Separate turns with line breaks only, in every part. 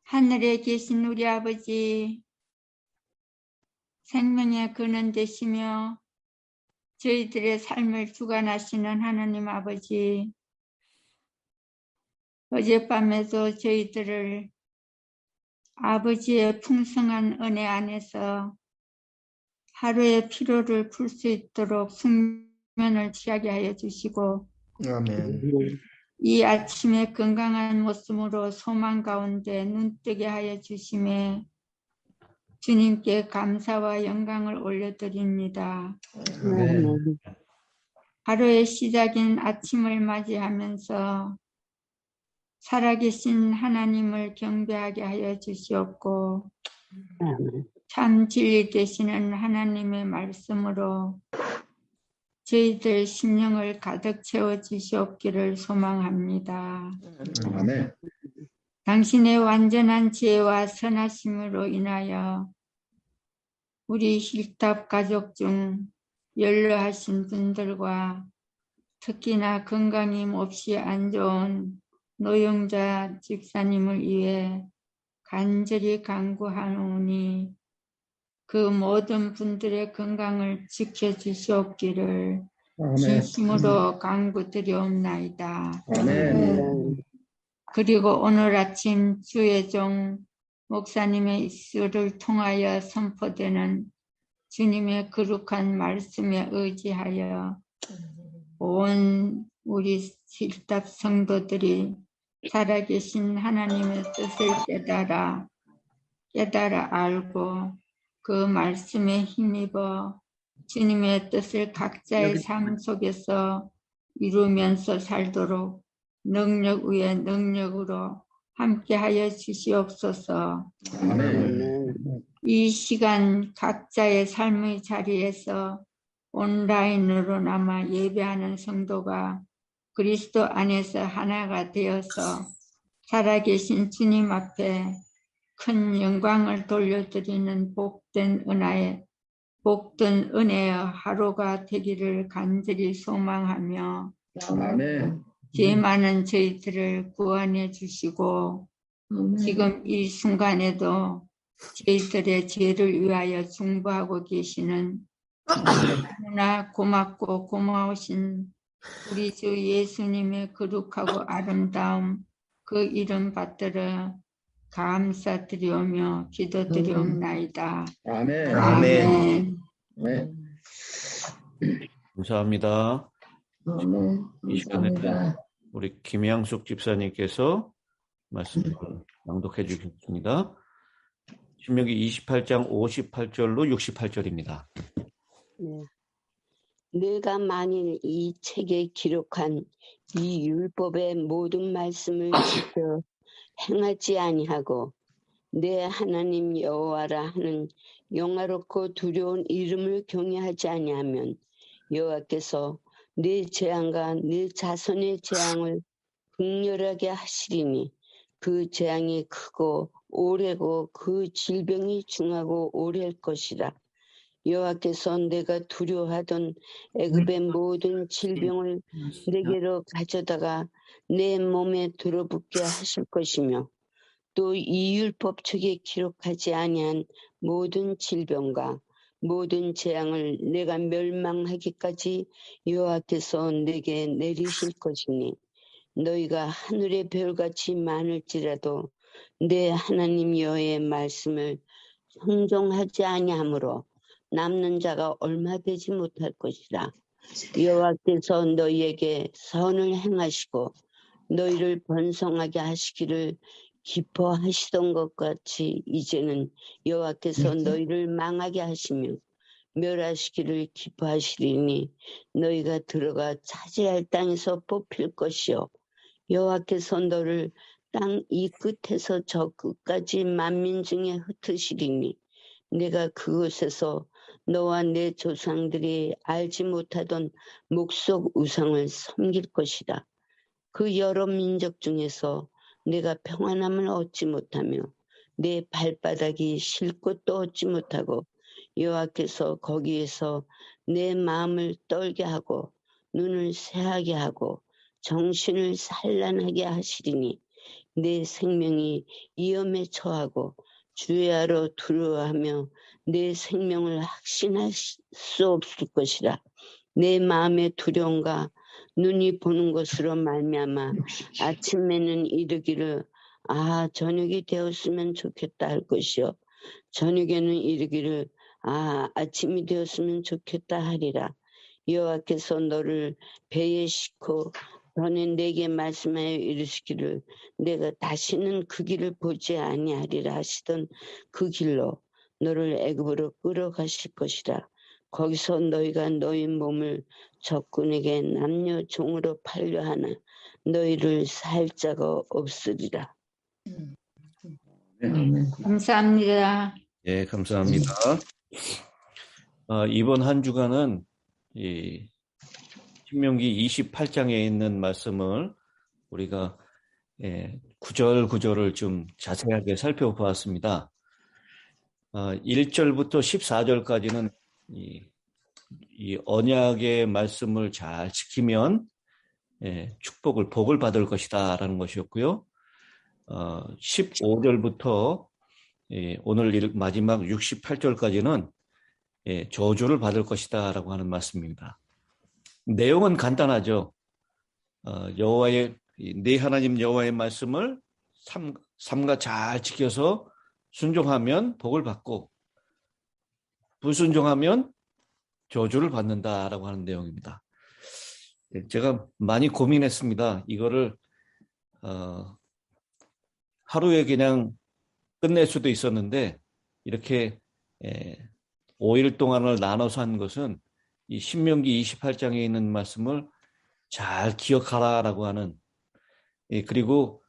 하늘에 계신 우리 아버지, 생명의 근원 되시며 저희들의 삶을 주관하시는 하나님 아버지, 어젯밤에도 저희들을 아버지의 풍성한 은혜 안에서 하루의 피로를 풀 수 있도록 숙면을 취하게 하여 주시고,
아멘.
이 아침에 건강한 모습으로 소망 가운데 눈뜨게 하여 주심에 주님께 감사와 영광을 올려드립니다.
아멘.
하루의 시작인 아침을 맞이하면서 살아계신 하나님을 경배하게 하여 주시옵고, 참 진리 되시는 하나님의 말씀으로 저희들 심령을 가득 채워 주시옵기를 소망합니다.
아멘.
당신의 완전한 지혜와 선하심으로 인하여 우리 힐탑 가족 중 연로하신 분들과 특히나 건강이 몹시 안 좋은 노영자 집사님을 위해 간절히 간구하오니 그 모든 분들의 건강을 지켜주시옵기를 진심으로 간구드리옵나이다.
아멘.
그리고 오늘 아침 주의 종 목사님의 입술을 통하여 선포되는 주님의 거룩한 말씀에 의지하여 온 우리 실답 성도들이 살아계신 하나님의 뜻을 깨달아 알고 그 말씀에 힘입어 주님의 뜻을 각자의 삶 속에서 이루면서 살도록 능력 위에 능력으로 함께하여 주시옵소서.
아멘.
이 시간 각자의 삶의 자리에서 온라인으로나마 예배하는 성도가 그리스도 안에서 하나가 되어서 살아계신 주님 앞에 큰 영광을 돌려드리는 복된 은혜의 하루가 되기를 간절히 소망하며
아멘.
죄 많은 저희들을 구원해 주시고 지금 이 순간에도 저희들의 죄를 위하여 중보하고 계시는 너무나 고맙고 고마우신 우리 주 예수님의 거룩하고 아름다움 그 이름 받들어 감사드리오며 기도드리옵나이다.
아멘.
아멘.
네.
감사합니다. 이 시간에는 우리 김양숙 집사님께서 말씀을 낭독해 주셨습니다. 신명기 28장 58절로 68절입니다.
네. 내가 만일 이 책에 기록한 이 율법의 모든 말씀을 지켜 행하지 아니하고 내 하나님 여호와라 하는 영화롭고 두려운 이름을 경외하지 아니하면 여호와께서 내 재앙과 내 자손의 재앙을 극렬하게 하시리니 그 재앙이 크고 오래고 그 질병이 중하고 오래할 것이라. 여호와께서 내가 두려워하던 애굽의 모든 질병을 내게로 가져다가 내 몸에 들어붙게 하실 것이며 또 이 율법책에 기록하지 아니한 모든 질병과 모든 재앙을 내가 멸망하기까지 여호와께서 내게 내리실 것이니 너희가 하늘의 별같이 많을지라도 내 하나님 여호와의 말씀을 순종하지 아니하므로 남는 자가 얼마 되지 못할 것이라. 여호와께서 너희에게 선을 행하시고 너희를 번성하게 하시기를 기뻐하시던 것 같이 이제는 여호와께서 너희를 망하게 하시며 멸하시기를 기뻐하시리니 너희가 들어가 차지할 땅에서 뽑힐 것이요 여호와께서 너를 땅 이 끝에서 저 끝까지 만민 중에 흩으시리니 내가 그곳에서 너와 내 조상들이 알지 못하던 목석 우상을 섬길 것이다. 그 여러 민족 중에서 내가 평안함을 얻지 못하며 내 발바닥이 쉴 곳도 얻지 못하고 여호와께서 거기에서 내 마음을 떨게 하고 눈을 새하게 하고 정신을 산란하게 하시리니 내 생명이 위험에 처하고 주야로 두려워하며 내 생명을 확신할 수 없을 것이라. 내 마음의 두려움과 눈이 보는 것으로 말미암아 아침에는 이르기를 아 저녁이 되었으면 좋겠다 할 것이요 저녁에는 이르기를 아 아침이 되었으면 좋겠다 하리라. 여호와께서 너를 배에 싣고 전에 내게 말씀하여 이르시기를 내가 다시는 그 길을 보지 아니하리라 하시던 그 길로 너를 애굽으로 끌어가실 것이라. 거기서 너희가 너희 몸을 적군에게 남녀 종으로 팔려 하나 너희를 살 자가 없으리라.
감사합니다.
예, 감사합니다. 이번 한 주간은 이 신명기 28장에 있는 말씀을 우리가 구절 구절을 좀 자세하게 살펴보았습니다. 1절부터 14절까지는 이 언약의 말씀을 잘 지키면 복을 받을 것이다 라는 것이었고요. 15절부터 오늘 마지막 68절까지는 저주를 받을 것이다 라고 하는 말씀입니다. 내용은 간단하죠. 네 하나님 여호와의 말씀을 삼가 잘 지켜서 순종하면 복을 받고 불순종하면 저주를 받는다라고 하는 내용입니다. 제가 많이 고민했습니다. 이거를 하루에 그냥 끝낼 수도 있었는데 이렇게 5일 동안을 나눠서 한 것은 이 신명기 28장에 있는 말씀을 잘 기억하라라고 하는 그리고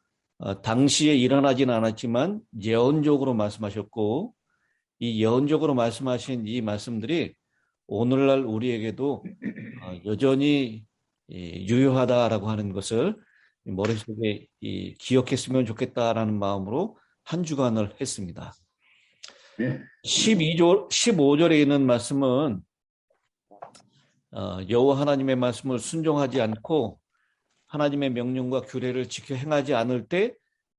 당시에 일어나진 않았지만 예언적으로 말씀하셨고 이 예언적으로 말씀하신 이 말씀들이 오늘날 우리에게도 여전히 유효하다라고 하는 것을 머릿속에 기억했으면 좋겠다라는 마음으로 한 주간을 했습니다. 15절에 있는 말씀은 여호와 하나님의 말씀을 순종하지 않고 하나님의 명령과 규례를 지켜 행하지 않을 때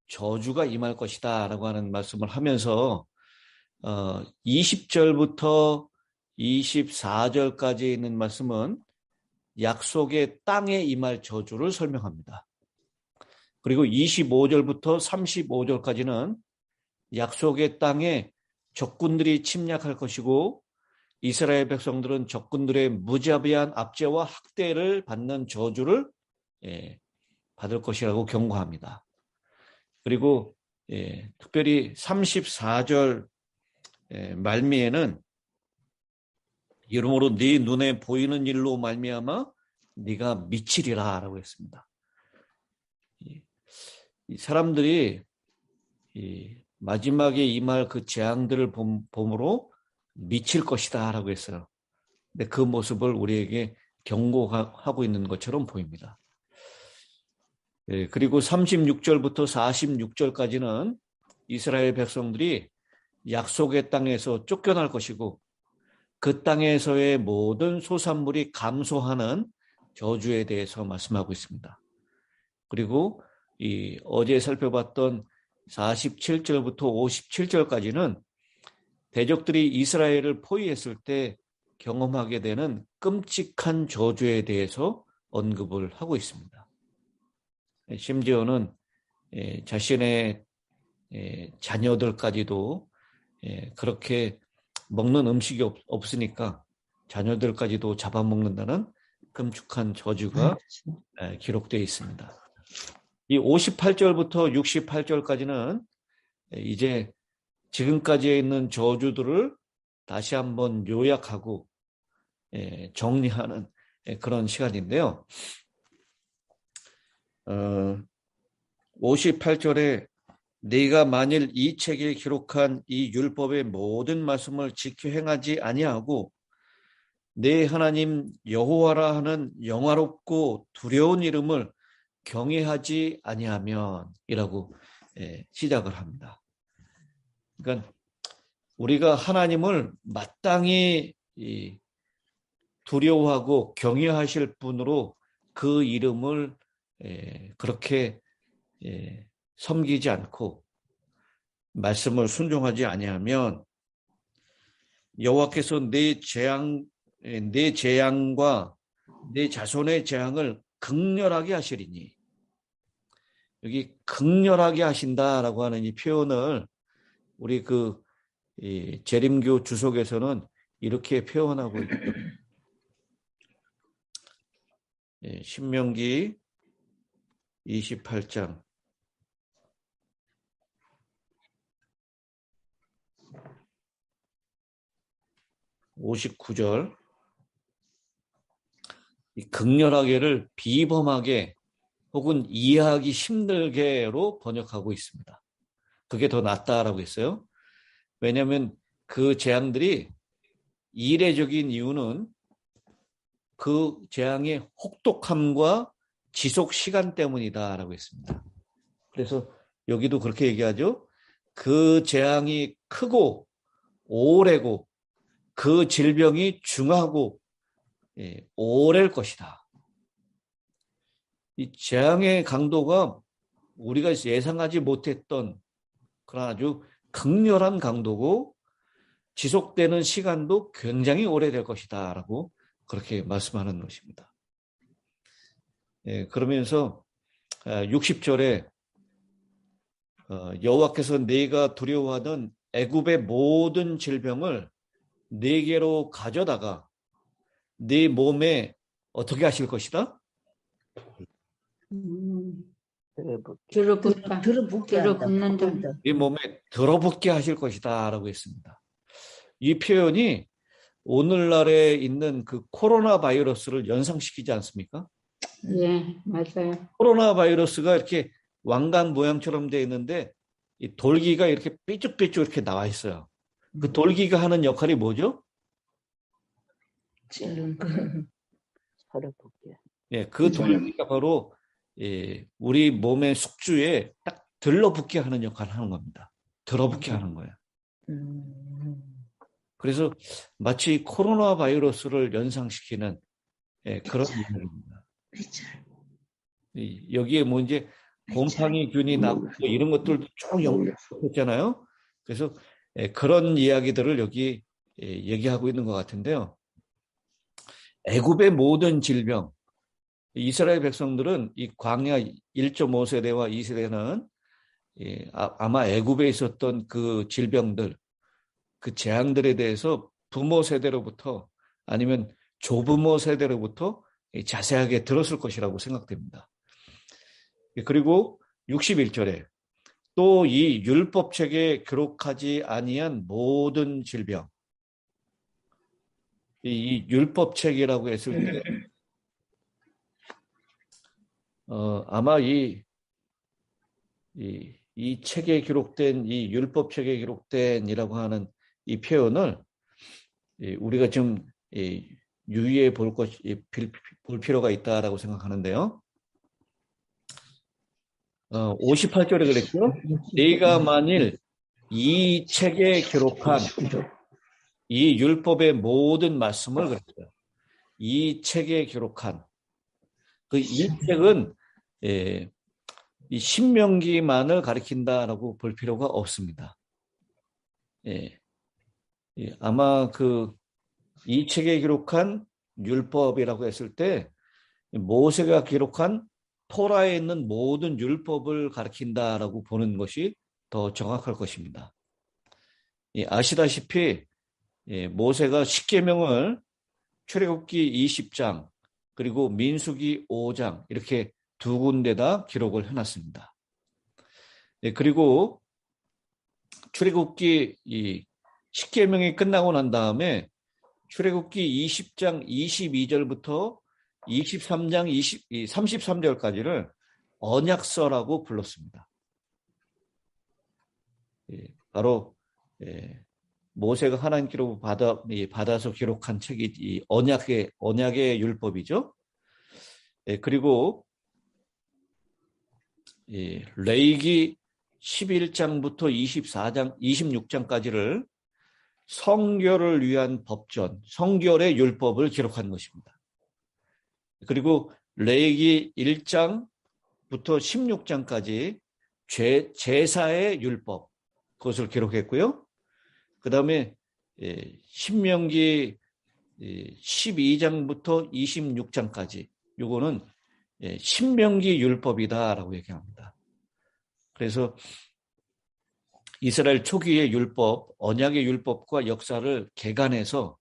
저주가 임할 것이다 라고 하는 말씀을 하면서 20절부터 24절까지 있는 말씀은 약속의 땅에 임할 저주를 설명합니다. 그리고 25절부터 35절까지는 약속의 땅에 적군들이 침략할 것이고 이스라엘 백성들은 적군들의 무자비한 압제와 학대를 받는 저주를 받을 것이라고 경고합니다. 그리고 특별히 34절 말미에는 이러므로 네 눈에 보이는 일로 말미암아 네가 미치리라 라고 했습니다. 이 사람들이 마지막에 임할 그 재앙들을 봄으로 미칠 것이다 라고 했어요. 근데 그 모습을 우리에게 경고하고 있는 것처럼 보입니다. 그리고 36절부터 46절까지는 이스라엘 백성들이 약속의 땅에서 쫓겨날 것이고 그 땅에서의 모든 소산물이 감소하는 저주에 대해서 말씀하고 있습니다. 그리고 어제 살펴봤던 47절부터 57절까지는 대적들이 이스라엘을 포위했을 때 경험하게 되는 끔찍한 저주에 대해서 언급을 하고 있습니다. 심지어는 자신의 자녀들까지도 그렇게 먹는 음식이 없으니까 자녀들까지도 잡아먹는다는 끔찍한 저주가 기록되어 있습니다. 이 58절부터 68절까지는 이제 지금까지 있는 저주들을 다시 한번 요약하고 정리하는 그런 시간인데요. 58절에 네가 만일 이 책에 기록한 이 율법의 모든 말씀을 지켜 행하지 아니하고 내 하나님 여호와라 하는 영화롭고 두려운 이름을 경외하지 아니하면 이라고 시작을 합니다. 그러니까 우리가 하나님을 마땅히 두려워하고 경외하실 분으로 그 이름을 그렇게 섬기지 않고 말씀을 순종하지 아니하면 여호와께서 내 재앙과 내 자손의 재앙을 극렬하게 하시리니, 여기 극렬하게 하신다라고 하는 이 표현을 우리 재림교 주석에서는 이렇게 표현하고 있죠. 신명기 28장 59절, 이 극렬하게를 비범하게 혹은 이해하기 힘들게로 번역하고 있습니다. 그게 더 낫다라고 했어요. 왜냐하면 그 재앙들이 이례적인 이유는 그 재앙의 혹독함과 지속 시간 때문이다라고 했습니다. 그래서 여기도 그렇게 얘기하죠. 그 재앙이 크고 오래고 그 질병이 중하고 오래일 것이다. 이 재앙의 강도가 우리가 예상하지 못했던 그런 아주 극렬한 강도고 지속되는 시간도 굉장히 오래될 것이다 라고 그렇게 말씀하는 것입니다. 그러면서 60절에 여호와께서 네가 두려워하던 애굽의 모든 질병을 네게로 가져다가 네 몸에 어떻게 하실 것이다?
들어붙는다.
네 몸에 들어붙게 하실 것이다 라고 했습니다. 이 표현이 오늘날에 있는 그 코로나 바이러스를 연상시키지 않습니까?
예, 맞아요.
코로나 바이러스가 이렇게 왕관 모양처럼 되어 있는데 이 돌기가 이렇게 삐쭉삐쭉 이렇게 나와 있어요. 그 돌기가 하는 역할이 뭐죠?
서로 볼게요.
그 돌기가 바로 우리 몸의 숙주에 딱 들러붙게 하는 역할을 하는 겁니다. 들어붙게 하는 거예요. 그래서 마치 코로나 바이러스를 연상시키는 그런 이야기입니다. 여기에 뭐 이제 곰팡이균이 나고 이런 것들도 쭉 연결했잖아요. 그래서 그런 이야기들을 여기 얘기하고 있는 것 같은데요. 애굽의 모든 질병, 이스라엘 백성들은 이 광야 1.5세대와 2세대는 아마 애굽에 있었던 그 질병들, 그 재앙들에 대해서 부모 세대로부터 아니면 조부모 세대로부터 자세하게 들었을 것이라고 생각됩니다. 그리고 61절에 또 이 율법책에 기록하지 아니한 모든 질병, 이 율법책이라고 했을 때 아마 이 책에 기록된 이 율법책에 기록된이라고 하는 이 표현을 우리가 좀 유의해 볼 필요가 있다라고 생각하는데요. 58절에 그랬죠. 네가 만일 이 책에 기록한 이 율법의 모든 말씀을 그랬어요. 이 책에 기록한 이 책은 이 신명기만을 가리킨다라고 볼 필요가 없습니다. 아마 이 책에 기록한 율법이라고 했을 때 모세가 기록한 토라에 있는 모든 율법을 가리킨다라고 보는 것이 더 정확할 것입니다. 아시다시피 모세가 십계명을 출애굽기 20장 그리고 민수기 5장 이렇게 두 군데다 기록을 해놨습니다. 그리고 출애굽기 십계명이 끝나고 난 다음에 출애굽기 20장 22절부터 23장 33절까지를 언약서라고 불렀습니다. 바로 모세가 하나님께로 받아서 기록한 책이 이 언약의 율법이죠. 그리고 레위기 11장부터 24장, 26장까지를 성결을 위한 법전, 성결의 율법을 기록한 것입니다. 그리고 레위기 1장부터 16장까지 제사의 율법 그것을 기록했고요. 그 다음에 신명기 12장부터 26장까지 요거는 신명기 율법이다라고 얘기합니다. 그래서 이스라엘 초기의 율법, 언약의 율법과 역사를 개간해서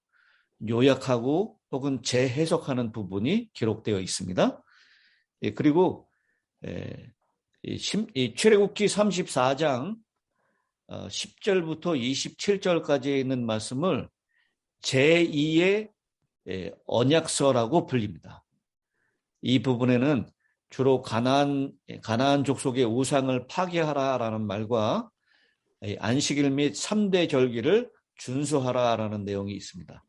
요약하고 혹은 재해석하는 부분이 기록되어 있습니다. 그리고 출애굽기 34장 10절부터 27절까지에 있는 말씀을 제2의 언약서라고 불립니다. 이 부분에는 주로 가나안 족속의 우상을 파괴하라라는 말과 안식일 및 3대 절기를 준수하라라는 내용이 있습니다.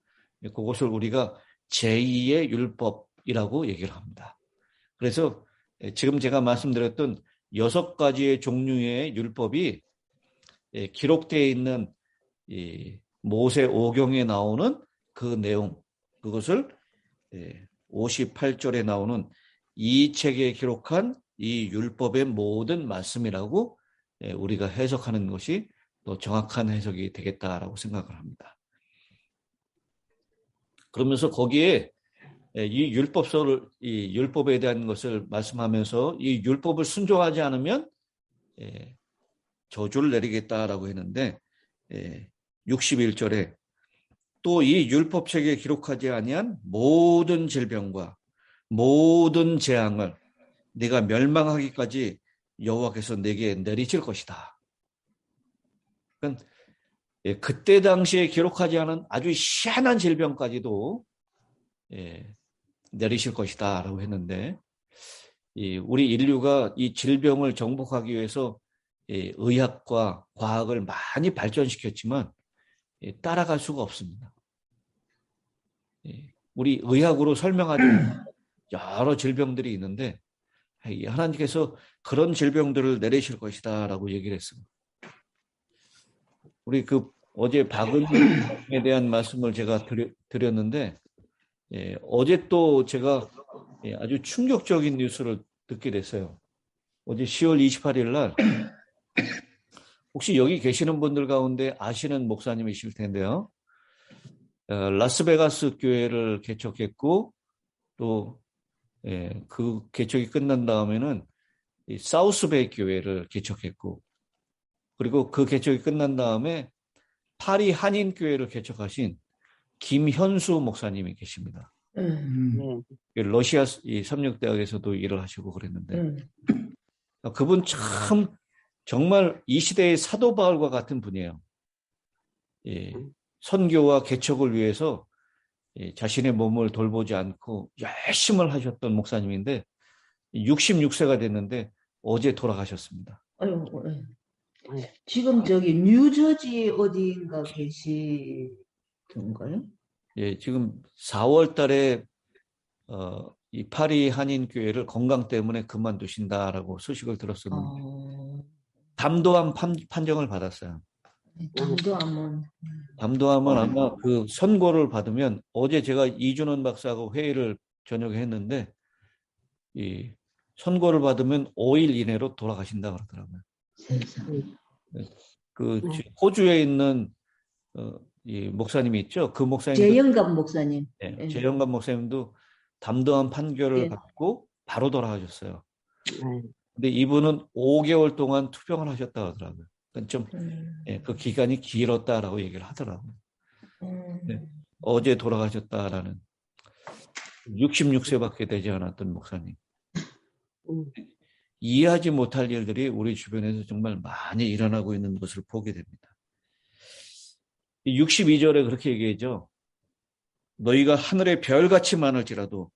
그것을 우리가 제2의 율법이라고 얘기를 합니다. 그래서 지금 제가 말씀드렸던 6가지의 종류의 율법이 기록되어 있는 모세 오경에 나오는 그 내용, 그것을 58절에 나오는 이 책에 기록한 이 율법의 모든 말씀이라고 우리가 해석하는 것이 더 정확한 해석이 되겠다라고 생각을 합니다. 그러면서 거기에 이 율법에 대한 것을 말씀하면서 이 율법을 순종하지 않으면 저주를 내리겠다라고 했는데 61절에 또 이 율법책에 기록하지 아니한 모든 질병과 모든 재앙을 네가 멸망하기까지 여호와께서 내게 내리실 것이다. 그러니까 그때 당시에 기록하지 않은 아주 희한한 질병까지도 내리실 것이다 라고 했는데 우리 인류가 이 질병을 정복하기 위해서 의학과 과학을 많이 발전시켰지만 따라갈 수가 없습니다. 우리 의학으로 설명하지 못한 여러 질병들이 있는데 하나님께서 그런 질병들을 내리실 것이다 라고 얘기를 했습니다. 우리 어제 박은혜에 대한 말씀을 제가 드렸는데 어제 또 제가 아주 충격적인 뉴스를 듣게 됐어요. 어제 10월 28일 날 혹시 여기 계시는 분들 가운데 아시는 목사님이실 텐데요. 라스베가스 교회를 개척했고 또 그 개척이 끝난 다음에는 사우스베이 교회를 개척했고 그리고 그 개척이 끝난 다음에 파리 한인교회를 개척하신 김현수 목사님이 계십니다. 러시아 삼육대학에서도 일을 하시고 그랬는데 그분 참 정말 이 시대의 사도 바울과 같은 분이에요. 선교와 개척을 위해서 자신의 몸을 돌보지 않고 열심을 하셨던 목사님인데 66세가 됐는데 어제 돌아가셨습니다.
아유, 지금 저기 뉴저지 어디인가 계시던가요?
지금 4월 달에 이 파리 한인교회를 건강 때문에 그만두신다라고 소식을 들었었는데 담도암 판정을 받았어요. 담도암은 아마 그 선고를 받으면 어제 제가 이준원 박사하고 회의를 저녁에 했는데 이 선고를 받으면 5일 이내로 돌아가신다 그러더라고요. 그 호주에 있는 이 목사님이 있죠. 그 목사님
재영감 목사님.
재영감 목사님도 담도암 판결을 받고 바로 돌아가셨어요. 근데 이분은 5개월 동안 투병을 하셨다고 하더라고요. 좀 그 기간이 길었다라고 얘기를 하더라고요. 어제 돌아가셨다라는 66세밖에 되지 않았던 목사님. 이해하지 못할 일들이 우리 주변에서 정말 많이 일어나고 있는 것을 보게 됩니다. 62절에 그렇게 얘기하죠. 너희가 하늘의 별같이 많을지라도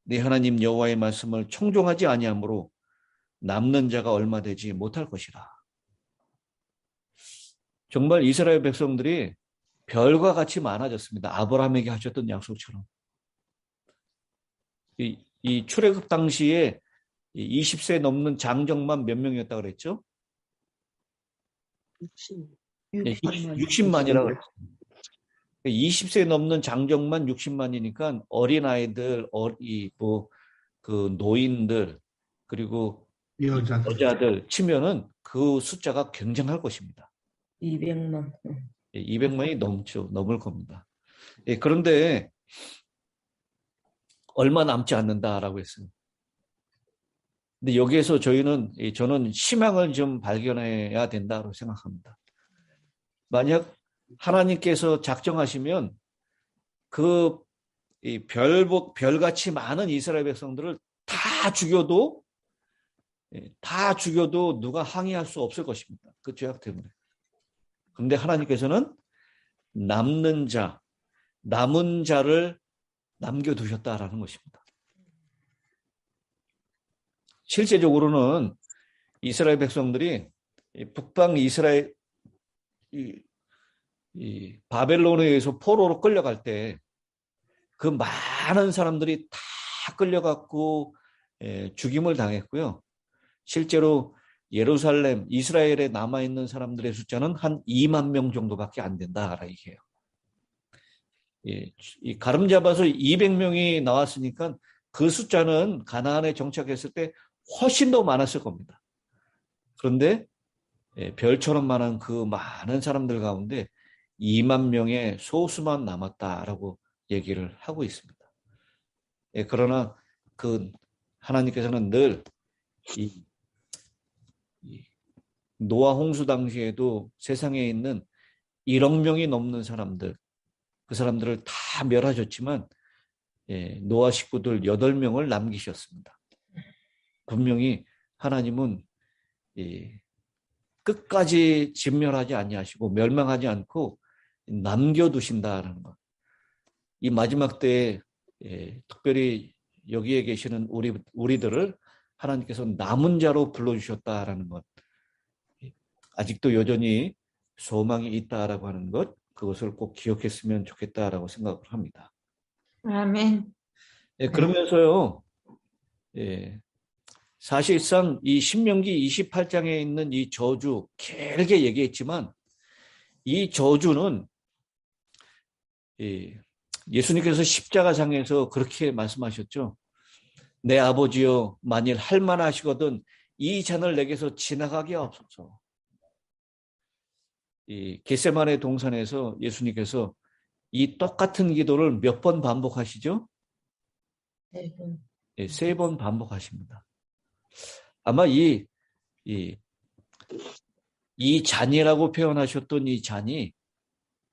네 하나님 여호와의 말씀을 청종하지 아니하므로 남는 자가 얼마 되지 못할 것이라. 정말 이스라엘 백성들이 별과 같이 많아졌습니다. 아브라함에게 하셨던 약속처럼. 이 출애굽 당시에 20세 넘는 장정만 몇 명이었다고 그랬죠? 60만이라고 그랬죠. 20세 넘는 장정만 60만이니까 어린아이들, 그 노인들, 그리고 여자들 치면은 그 숫자가 굉장할 것입니다.
200만.
200만이 넘을 겁니다. 그런데 얼마 남지 않는다라고 했어요. 근데 여기에서 저는 희망을 좀 발견해야 된다고 생각합니다. 만약 하나님께서 작정하시면 이 별같이 많은 이스라엘 백성들을 다 죽여도 누가 항의할 수 없을 것입니다. 그 죄악 때문에. 그런데 하나님께서는 남은 자를 남겨두셨다라는 것입니다. 실제적으로는 이스라엘 백성들이 북방 이스라엘 이 바벨론에 의해서 포로로 끌려갈 때 그 많은 사람들이 다 끌려갔고 죽임을 당했고요. 실제로 예루살렘, 이스라엘에 남아있는 사람들의 숫자는 한 2만 명 정도밖에 안 된다라 얘기해요. 이 가름 잡아서 200명이 나왔으니까 그 숫자는 가나안에 정착했을 때 훨씬 더 많았을 겁니다. 그런데 별처럼 많은 그 많은 사람들 가운데 2만 명의 소수만 남았다라고 얘기를 하고 있습니다. 그러나 하나님께서는 늘 이 노아 홍수 당시에도 세상에 있는 1억 명이 넘는 사람들, 그 사람들을 다 멸하셨지만 노아 식구들 8명을 남기셨습니다. 분명히 하나님은 끝까지 진멸하지 아니하시고 멸망하지 않고 남겨두신다라는 것. 이 마지막 때에 특별히 여기에 계시는 우리들을 하나님께서 남은 자로 불러주셨다라는 것. 아직도 여전히 소망이 있다라고 하는 것, 그것을 꼭 기억했으면 좋겠다라고 생각을 합니다.
아멘.
그러면서요, 사실상 이 신명기 28장에 있는 이 저주, 길게 얘기했지만 이 저주는 예수님께서 십자가상에서 그렇게 말씀하셨죠. 내 아버지여, 만일 할 만하시거든 이 잔을 내게서 지나가게 하옵소서. 이 겟세마네 동산에서 예수님께서 이 똑같은 기도를 몇 번 반복하시죠?
3번.
3번 반복하십니다. 아마 이 잔이라고 표현하셨던 이 잔이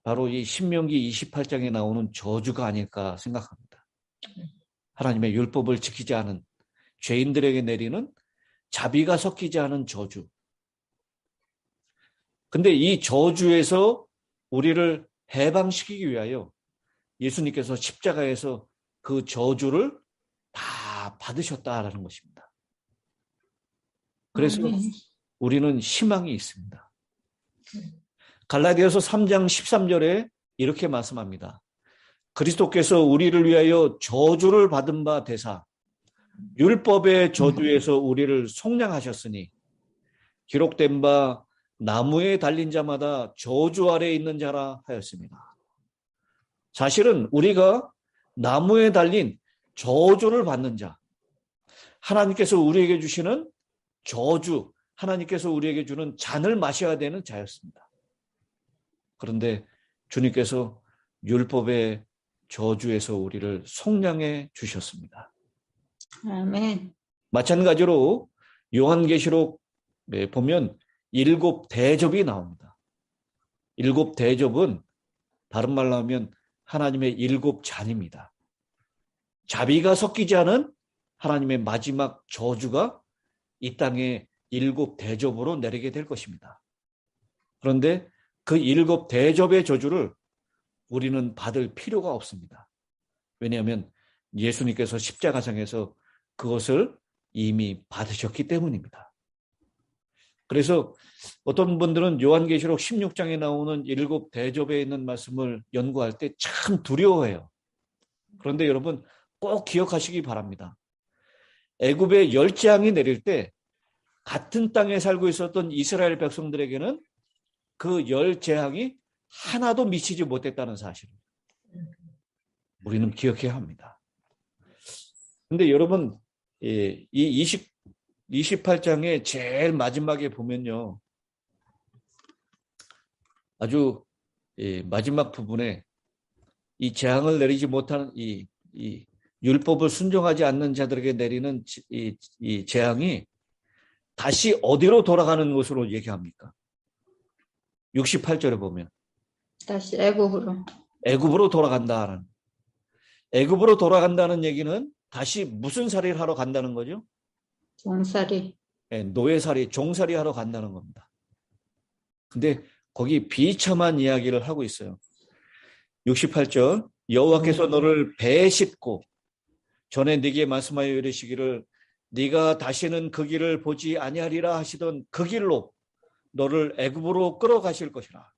바로 이 신명기 28장에 나오는 저주가 아닐까 생각합니다. 하나님의 율법을 지키지 않은 죄인들에게 내리는 자비가 섞이지 않은 저주. 근데 이 저주에서 우리를 해방시키기 위하여 예수님께서 십자가에서 그 저주를 다 받으셨다라는 것입니다. 그래서 우리는 희망이 있습니다. 갈라디아서 3장 13절에 이렇게 말씀합니다. 그리스도께서 우리를 위하여 저주를 받은 바 되사 율법의 저주에서 우리를 속량하셨으니 기록된 바 나무에 달린 자마다 저주 아래에 있는 자라 하였습니다. 사실은 우리가 나무에 달린 저주를 받는 자, 하나님께서 우리에게 주시는 저주, 하나님께서 우리에게 주는 잔을 마셔야 되는 자였습니다. 그런데 주님께서 율법의 저주에서 우리를 속량해 주셨습니다.
아멘.
마찬가지로 요한계시록에 보면 7 대접이 나옵니다. 7 대접은 다른 말로 하면 하나님의 7 잔입니다. 자비가 섞이지 않은 하나님의 마지막 저주가 이 땅에 7 대접으로 내리게 될 것입니다. 그런데 그 7 대접의 저주를 우리는 받을 필요가 없습니다. 왜냐하면 예수님께서 십자가상에서 그것을 이미 받으셨기 때문입니다. 그래서 어떤 분들은 요한계시록 16장에 나오는 7 대접에 있는 말씀을 연구할 때 참 두려워해요. 그런데 여러분 꼭 기억하시기 바랍니다. 애굽의 열재앙이 내릴 때 같은 땅에 살고 있었던 이스라엘 백성들에게는 그 열재앙이 하나도 미치지 못했다는 사실을 우리는 기억해야 합니다. 그런데 여러분 이 28장의 제일 마지막에 보면요. 아주 마지막 부분에 이 재앙을 내리지 못하는 이 율법을 순종하지 않는 자들에게 내리는 이 재앙이 다시 어디로 돌아가는 것으로 얘기합니까? 68절에 보면
다시 애국으로.
애굽으로 돌아간다는. 애굽으로 돌아간다는 얘기는 다시 무슨 살이를 하러 간다는 거죠?
종살이.
노예살이, 종살이 하러 간다는 겁니다. 근데 거기 비참한 이야기를 하고 있어요. 68절 여호와께서 너를 배에 싣고 전에 네게 말씀하여 이르시기를 네가 다시는 그 길을 보지 아니하리라 하시던 그 길로 너를 애굽으로 끌어가실 것이라.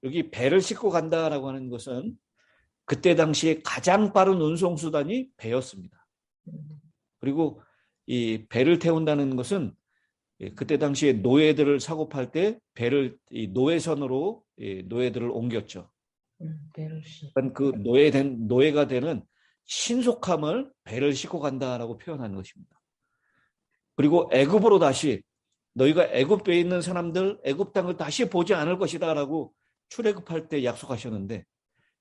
여기 배를 싣고 간다라고 하는 것은 그때 당시에 가장 빠른 운송수단이 배였습니다. 그리고 이 배를 태운다는 것은 그때 당시에 노예들을 사고 팔 때 배를 이 노예선으로 노예들을 옮겼죠. 그 노예가 되는 신속함을 배를 싣고 간다라고 표현하는 것입니다. 그리고 애굽으로 다시 너희가 애굽에 있는 사람들 애굽 땅을 다시 보지 않을 것이다라고 출애굽할 때 약속하셨는데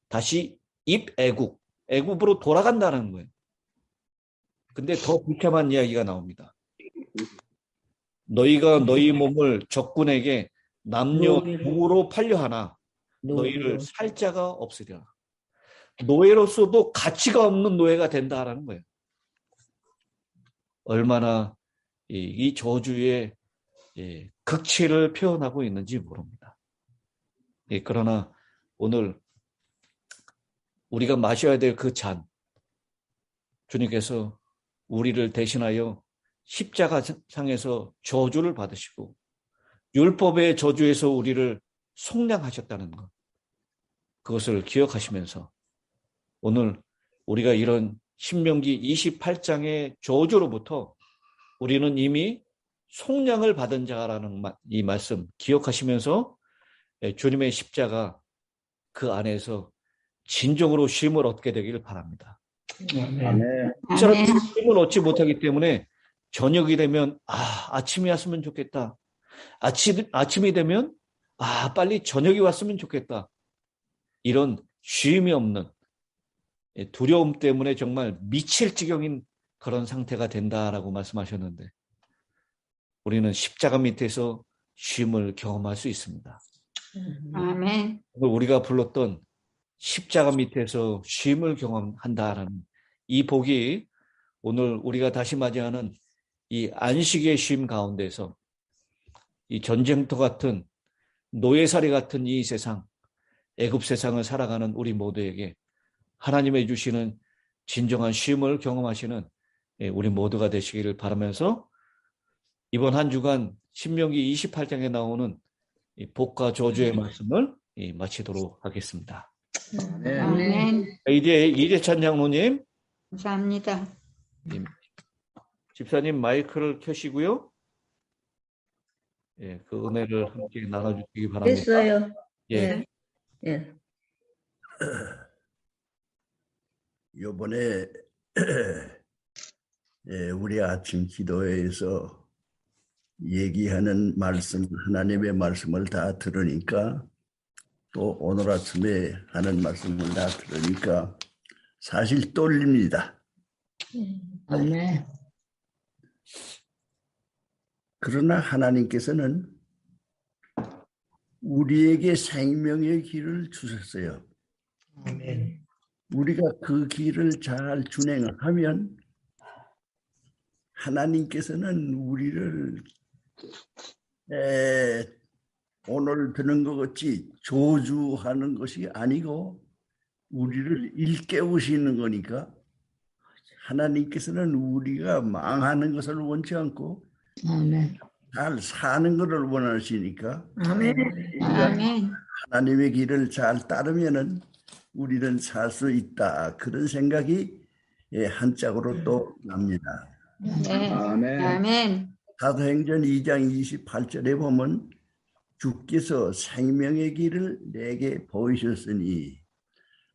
다시 애굽으로 돌아간다는 거예요. 근데 더 비참한 이야기가 나옵니다. 너희가 너희 몸을 적군에게 남녀노으로 팔려 하나 너희를 살 자가 없으리라. 노예로서도 가치가 없는 노예가 된다라는 거예요. 얼마나 이 저주의 극치를 표현하고 있는지 모릅니다. 그러나 오늘 우리가 마셔야 될 그 잔, 주님께서 우리를 대신하여 십자가상에서 저주를 받으시고 율법의 저주에서 우리를 속량하셨다는 것, 그것을 기억하시면서 오늘 우리가 이런 신명기 28장의 저주로부터 우리는 이미 속량을 받은 자라는 이 말씀 기억하시면서 주님의 십자가 그 안에서 진정으로 쉼을 얻게 되기를 바랍니다.
아멘.
이 사람들이 쉼을 얻지 못하기 때문에 저녁이 되면 아침이 왔으면 좋겠다. 아침이 되면 빨리 저녁이 왔으면 좋겠다. 이런 쉼이 없는 두려움 때문에 정말 미칠 지경인 그런 상태가 된다라고 말씀하셨는데 우리는 십자가 밑에서 쉼을 경험할 수 있습니다.
아멘.
오늘 우리가 불렀던 십자가 밑에서 쉼을 경험한다라는 이 복이 오늘 우리가 다시 맞이하는 이 안식의 쉼 가운데서 이 전쟁터 같은 노예살이 같은 이 세상, 애굽 세상을 살아가는 우리 모두에게 하나님의 주시는 진정한 쉼을 경험하시는 우리 모두가 되시기를 바라면서 이번 한 주간 신명기 28장에 나오는 이 복과 저주의 말씀을 마치도록 하겠습니다.
아멘.
이제 이재찬 장로님,
감사합니다.
집사님 마이크를 켜시고요. 그 은혜를 함께 나눠주시기 바랍니다.
됐어요.
예.
예.
요번에 우리 아침 기도회에서 얘기하는 말씀, 하나님의 말씀을 다 들으니까 또 오늘 아침에 하는 말씀을 다 들으니까 사실 떨립니다.
아멘.
그러나 하나님께서는 우리에게 생명의 길을 주셨어요.
아멘.
우리가 그 길을 잘 준행하면 하나님께서는 우리를 오늘 드는 것 같이 저주하는 것이 아니고 우리를 일깨우시는 거니까 하나님께서는 우리가 망하는 것을 원치 않고
아멘.
잘 사는 것을 원하시니까
아멘.
아멘.
하나님의 길을 잘 따르면은 우리는 살 수 있다. 그런 생각이 한짝으로 또 납니다.
네.
아멘.
아멘.
사도행전 2장 28절에 보면 주께서 생명의 길을 내게 보이셨으니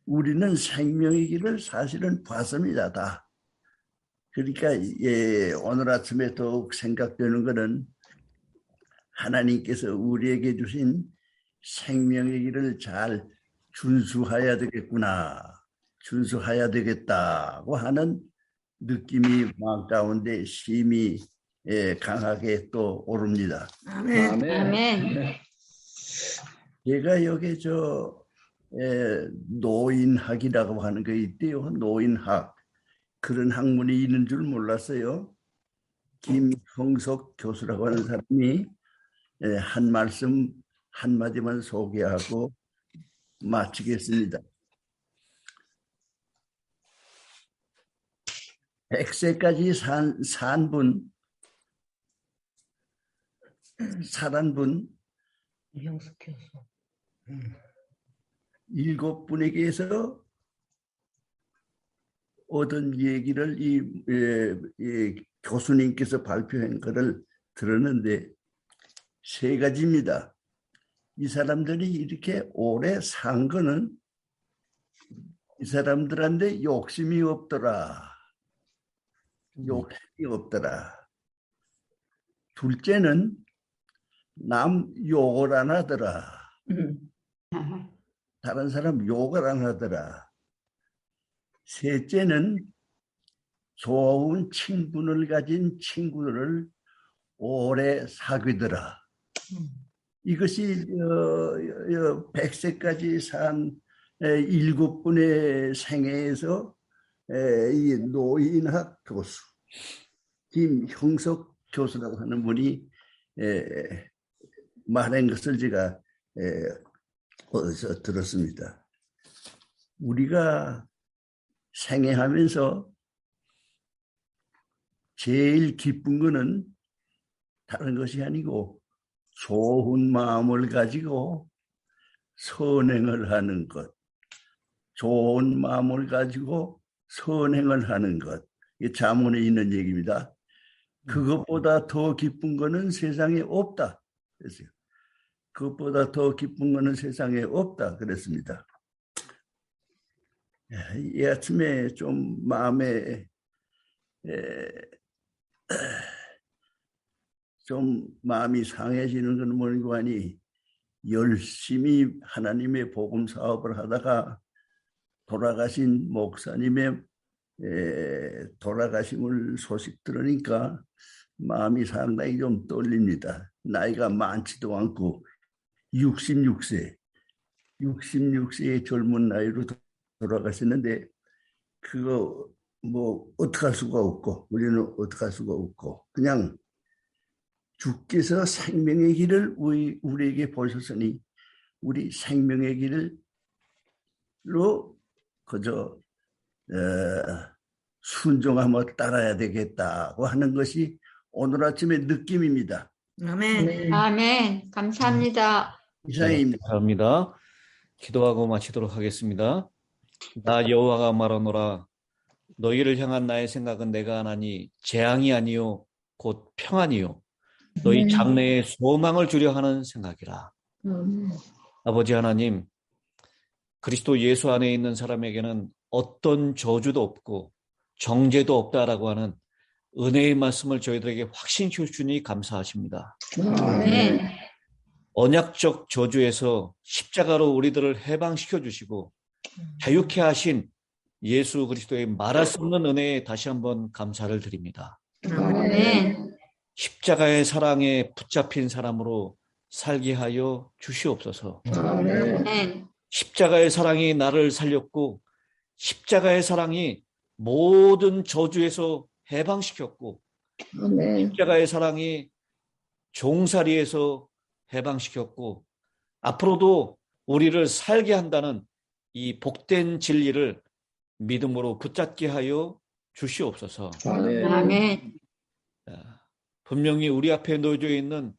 우리는 생명의 길을 사실은 봤습니다. 다. 그러니까 오늘 아침에 더욱 생각되는 것은 하나님께서 우리에게 주신 생명의 길을 잘 준수해야 되겠구나, 준수해야 되겠다고 하는 느낌이 마음 가운데 심히 강하게 또 오릅니다.
아멘.
아멘.
제가 여기 노인학이라고 하는 게 있대요. 노인학. 그런 학문이 있는 줄 몰랐어요. 김형석 교수라고 하는 사람이 한 말씀 한마디만 소개하고 마치겠습니다. 100세까지 살한 분
형석 교수.
7분에게서 얻은 얘기를 이 교수님께서 발표한 것을 들었는데 세 가지입니다. 이 사람들이 이렇게 오래 산 거는 이 사람들한테 욕심이 없더라. 욕심이 없더라. 둘째는 남 욕을 안 하더라. 다른 사람 욕을 안 하더라. 셋째는 좋은 친분을 가진 친구들을 오래 사귀더라. 이것이 100세까지 산 7분의 생애에서 이 노인학 교수 김형석 교수라고 하는 분이 말한 것을 제가 어디서 들었습니다. 우리가 생애하면서 제일 기쁜 거는 다른 것이 아니고 좋은 마음을 가지고 선행을 하는 것, 좋은 마음을 가지고 선행을 하는 것. 이게 잠언에 있는 얘기입니다. 그것보다 더 기쁜 거는 세상에 없다 그랬어요. 그것보다 더 기쁜 거는 세상에 없다 그랬습니다. 이 아침에 좀 마음에 좀 마음이 상해지는 건 뭐고 하니 열심히 하나님의 복음 사업을 하다가 돌아가신 목사님의 돌아가심을 소식 들으니까 마음이 상당히 좀 떨립니다. 나이가 많지도 않고 66세의 젊은 나이로 돌아가셨는데 그거 뭐 어떡할 수가 없고 우리는 어떡할 수가 없고 그냥 주께서 생명의 길을 우리에게 보셨으니 우리 생명의 길로 그저 순종하며 따라야 되겠다고 하는 것이 오늘 아침의 느낌입니다.
아멘.
아멘. 감사합니다.
이상입니다.
감사합니다. 기도하고 마치도록 하겠습니다. 나 여호와가 말하노라 너희를 향한 나의 생각은 내가 하나니 재앙이 아니요 곧 평안이요 너희 장래에 소망을 주려 하는 생각이라. 아버지 하나님, 그리스도 예수 안에 있는 사람에게는 어떤 저주도 없고 정죄도 없다라고 하는 은혜의 말씀을 저희들에게 확신시켜 주니 감사하십니다.
아멘.
언약적 저주에서 십자가로 우리들을 해방시켜 주시고 자유케 하신 예수 그리스도의 말할 수 없는 은혜에 다시 한번 감사를 드립니다.
아멘.
십자가의 사랑에 붙잡힌 사람으로 살게 하여 주시옵소서.
아멘.
십자가의 사랑이 나를 살렸고 십자가의 사랑이 모든 저주에서 해방시켰고 십자가의 사랑이 종살이에서 해방시켰고 앞으로도 우리를 살게 한다는 이 복된 진리를 믿음으로 붙잡게 하여 주시옵소서.
아멘.
분명히 우리 앞에 놓여져 있는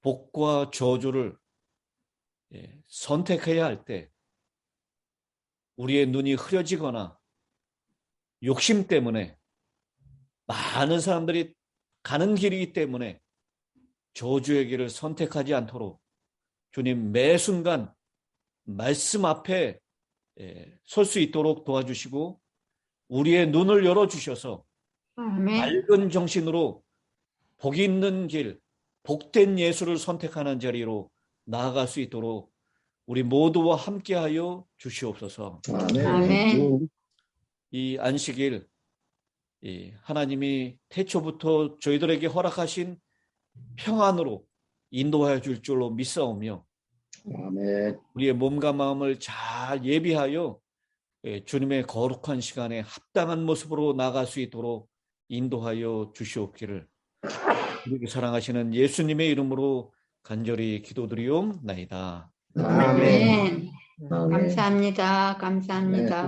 복과 저주를 선택해야 할 때 우리의 눈이 흐려지거나 욕심 때문에 많은 사람들이 가는 길이기 때문에 저주의 길을 선택하지 않도록 주님 매 순간 말씀 앞에 설 수 있도록 도와주시고 우리의 눈을 열어주셔서
아멘.
맑은 정신으로 복 있는 길, 복된 예수를 선택하는 자리로 나아갈 수 있도록 우리 모두와 함께하여 주시옵소서.
아멘.
아멘.
이 안식일, 이 하나님이 태초부터 저희들에게 허락하신 평안으로 인도하여 줄 줄로 믿사오며
아멘.
우리의 몸과 마음을 잘 예비하여 주님의 거룩한 시간에 합당한 모습으로 나아갈 수 있도록 인도하여 주시옵기를 우리를 사랑하시는 예수님의 이름으로 간절히 기도드리옵나이다.
아멘.
아멘. 감사합니다. 감사합니다.